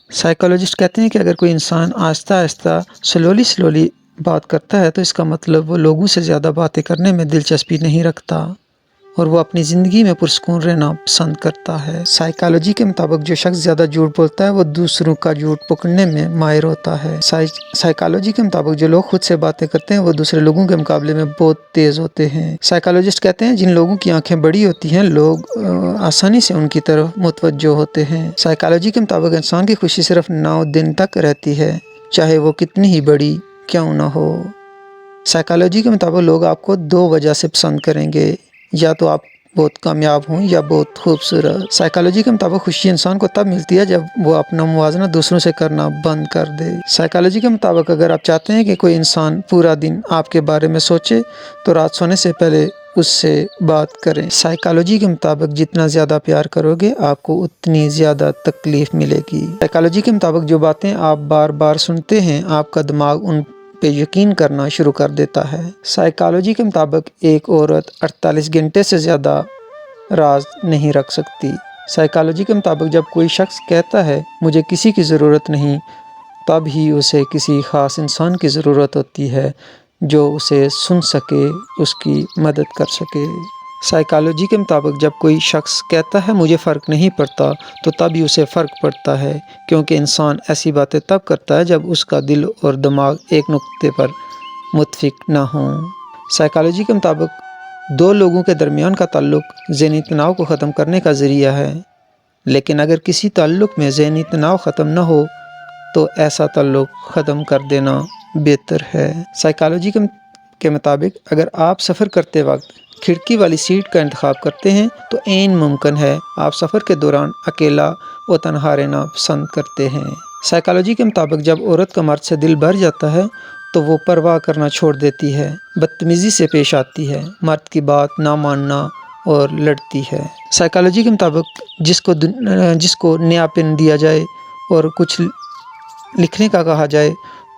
Psychologist कहते हैं कि अगर कोई इंसान आहिस्ता-आहिस्ता स्लोली बात करता है तो इसका मतलब वो लोगों से ज़्यादा बातें करने में दिलचस्पी नहीं रखता और वो अपनी ज़िंदगी में पुरसुकून रहना पसंद करता है। साइकोलॉजी के मुताबिक जो शख्स ज़्यादा झूठ बोलता है वो दूसरों का झूठ पकड़ने में माहिर होता है। साइकोलॉजी के मुताबिक जो लोग खुद से बातें करते हैं वो दूसरे लोगों के मुकाबले में बहुत तेज़ होते हैं। साइकोलॉजिस्ट कहते हैं जिन लोगों की आंखें बड़ी होती हैं लोग आसानी से उनकी तरफ मुतवज्जो होते हैं। साइकोलॉजी के मुताबिक इंसान की खुशी सिर्फ 9 दिन तक रहती है, चाहे वो कितनी ही बड़ी क्यों ना हो। साइकोलॉजी के मुताबिक लोग आपको 2 वजह से पसंद करेंगे, या तो आप बहुत कामयाब हों या बहुत खूबसूरत। साइकोलॉजी के मुताबिक खुशी इंसान को तब मिलती है जब वो अपना मुवाजना दूसरों से करना बंद कर दे। साइकोलॉजी के मुताबिक अगर आप चाहते हैं कि कोई इंसान पूरा दिन आपके बारे में सोचे तो रात सोने से पहले उससे बात करें। साइकोलॉजी के मुताबिक जितना ज़्यादा प्यार करोगे आपको उतनी ज़्यादा तकलीफ़ मिलेगी। साइकोलॉजी के मुताबिक जो बातें आप बार बार सुनते हैं आपका दिमाग उन पे यकीन करना शुरू कर देता है। साइकोलॉजी के मुताबिक एक औरत 48 घंटे से ज़्यादा राज नहीं रख सकती। साइकोलॉजी के मुताबिक जब कोई शख्स कहता है मुझे किसी की ज़रूरत नहीं, तब ही उसे किसी ख़ास इंसान की ज़रूरत होती है जो उसे सुन सके, उसकी मदद कर सके। साइकोलॉजी के मुताबिक जब कोई शख्स कहता है मुझे फ़र्क नहीं पड़ता, तो तभी उसे फ़र्क पड़ता है, क्योंकि इंसान ऐसी बातें तब करता है जब उसका दिल और दिमाग एक नुक्ते पर मुत्फिक ना हों। साइकोलॉजी के मुताबिक 2 लोगों के दरमियान का ताल्लुक़ ज़हनी तनाव को ख़त्म करने का ज़रिया है, लेकिन अगर किसी ताल्लुक़ में ज़हनी तनाव ख़त्म ना हो तो ऐसा ताल्लुक़ ख़त्म कर देना बेहतर है। साइकोलॉजी के मुताबिक अगर आप सफ़र करते वक्त खिड़की वाली सीट का इंतखाब करते हैं तो ऐन मुमकिन है आप सफ़र के दौरान अकेला व तन्हा रहना पसंद करते हैं। साइकोलॉजी के मुताबिक जब औरत का मर्द से दिल भर जाता है तो वो परवाह करना छोड़ देती है, बदतमीज़ी से पेश आती है, मर्द की बात ना मानना और लड़ती है। साइकोलॉजी के मुताबिक जिसको नयापन दिया जाए और कुछ लिखने का कहा जाए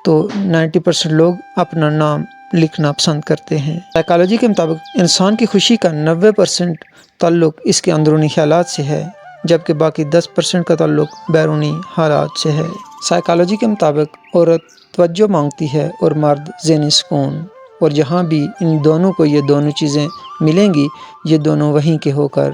तो 90% लोग अपना नाम लिखना पसंद करते हैं। साइकोलॉजी के मुताबिक इंसान की खुशी का 90% ताल्लुक़ इसके अंदरूनी ख़यालात से है, जबकि बाकी 10% का ताल्लुक़ बैरूनी हालात से है। साइकोलॉजी के मुताबिक औरत तवज्जो मांगती है और मर्द ज़हनी सुकून, और जहाँ भी इन दोनों को ये दोनों चीज़ें मिलेंगी ये दोनों वहीं के होकर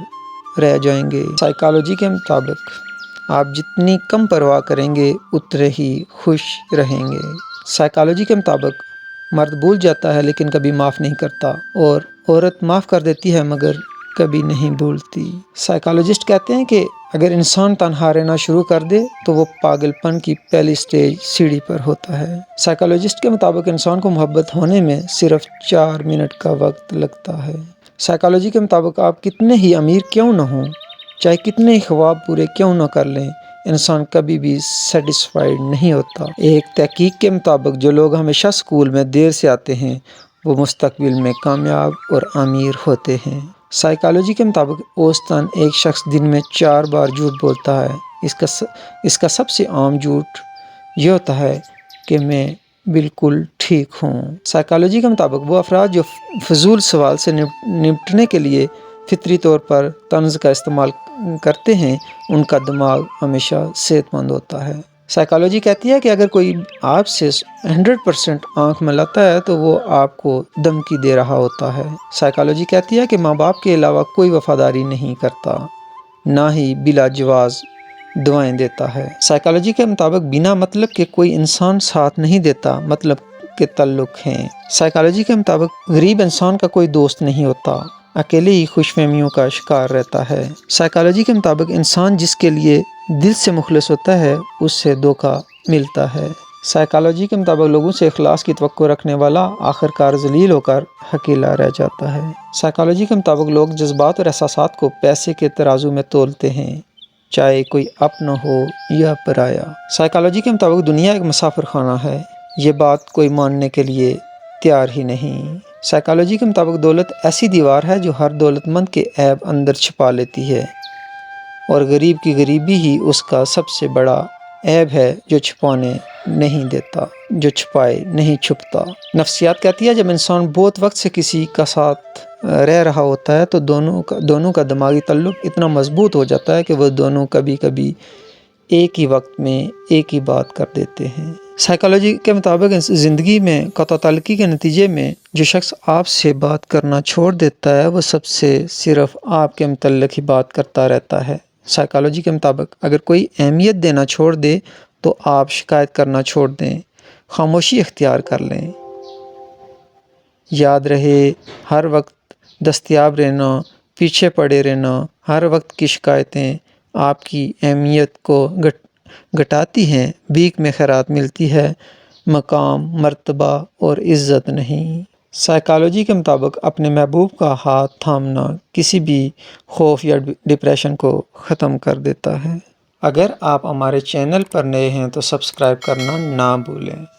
रह जाएंगे। साइकोलॉजी के मुताबिक आप जितनी कम परवाह करेंगे उतने ही खुश रहेंगे। साइकोलॉजी के मुताबिक मर्द भूल जाता है लेकिन कभी माफ़ नहीं करता, और औरत माफ़ कर देती है मगर कभी नहीं भूलती। साइकोलॉजिस्ट कहते हैं कि अगर इंसान तन्हा रहना शुरू कर दे तो वो पागलपन की पहली स्टेज सीढ़ी पर होता है। साइकोलॉजिस्ट के मुताबिक इंसान को मोहब्बत होने में सिर्फ 4 मिनट का वक्त लगता है। साइकोलॉजी के मुताबिक आप कितने ही अमीर क्यों न हों, चाहे कितने ही ख्वाब पूरे क्यों न कर लें, इंसान कभी भी सेटिस्फाइड नहीं होता। एक तहकीक के मुताबिक जो लोग हमेशा स्कूल में देर से आते हैं वो मुस्तकबिल में कामयाब और अमीर होते हैं। साइकोलॉजी के मुताबिक औसतन एक शख्स दिन में 4 बार झूठ बोलता है। इसका सबसे आम झूठ ये होता है कि मैं बिल्कुल ठीक हूँ। साइकोलॉजी के मुताबिक वो अफराद जो फजूल सवाल से निपटने के लिए फितरी तौर पर तंज का इस्तेमाल करते हैं उनका दिमाग हमेशा सेहतमंद होता है। साइकोलॉजी कहती है कि अगर कोई आपसे 100% आँख मिलाता है तो वो आपको धमकी दे रहा होता है। साइकोलॉजी कहती है कि माँ बाप के अलावा कोई वफादारी नहीं करता, ना ही बिला जवाज़ दुआएं देता है। साइकोलॉजी के मुताबिक बिना मतलब के कोई इंसान साथ नहीं देता, मतलब के ताल्लुक़ हैं। साइकोलॉजी के मुताबिक गरीब इंसान का कोई दोस्त नहीं होता, अकेले ही खुशफहमियों का शिकार रहता है। साइकोलॉजी के मुताबिक इंसान जिसके लिए दिल से मुखलिस होता है उससे धोखा मिलता है। साइकोलॉजी के मुताबिक लोगों से इखलास की तवक्को रखने वाला आखिरकार जलील होकर अकेला रह जाता है। साइकोलॉजी के मुताबिक लोग जज्बात और एहसासात को पैसे के तराजू में तोलते हैं, चाहे कोई अपना हो या पराया। साइकोलॉजी के मुताबिक दुनिया एक मुसाफिर खाना है, ये बात कोई मानने के लिए तैयार ही नहीं। साइकोलॉजी के मुताबिक दौलत ऐसी दीवार है जो हर दौलतमंद के ऐब अंदर छिपा लेती है, और गरीब की गरीबी ही उसका सबसे बड़ा ऐब है जो छिपाने नहीं देता, जो छिपाए नहीं छुपता। नफ्सियात कहती है जब इंसान बहुत वक्त से किसी का साथ रह रहा होता है तो दोनों का दिमागी ताल्लुक़ इतना मजबूत हो जाता है कि वह दोनों कभी कभी ایک ہی وقت میں ایک ہی بات کر دیتے ہیں۔ سائیکالوجی کے مطابق زندگی میں قطع تعلقی کے نتیجے میں جو شخص آپ سے بات کرنا چھوڑ دیتا ہے وہ سب سے صرف آپ کے متعلق ہی بات کرتا رہتا ہے۔ سائیکالوجی کے مطابق اگر کوئی اہمیت دینا چھوڑ دے تو آپ شکایت کرنا چھوڑ دیں، خاموشی اختیار کر لیں۔ یاد رہے، ہر وقت دستیاب رہنا، پیچھے پڑے رہنا، ہر وقت کی شکایتیں آپ کی اہمیت کو گھٹاتی ہیں۔ بھیک میں خیرات ملتی ہے، مقام، مرتبہ اور عزت نہیں۔ سائیکالوجی کے مطابق اپنے محبوب کا ہاتھ تھامنا کسی بھی خوف یا ڈپریشن کو ختم کر دیتا ہے۔ اگر آپ ہمارے چینل پر نئے ہیں تو سبسکرائب کرنا نہ بھولیں۔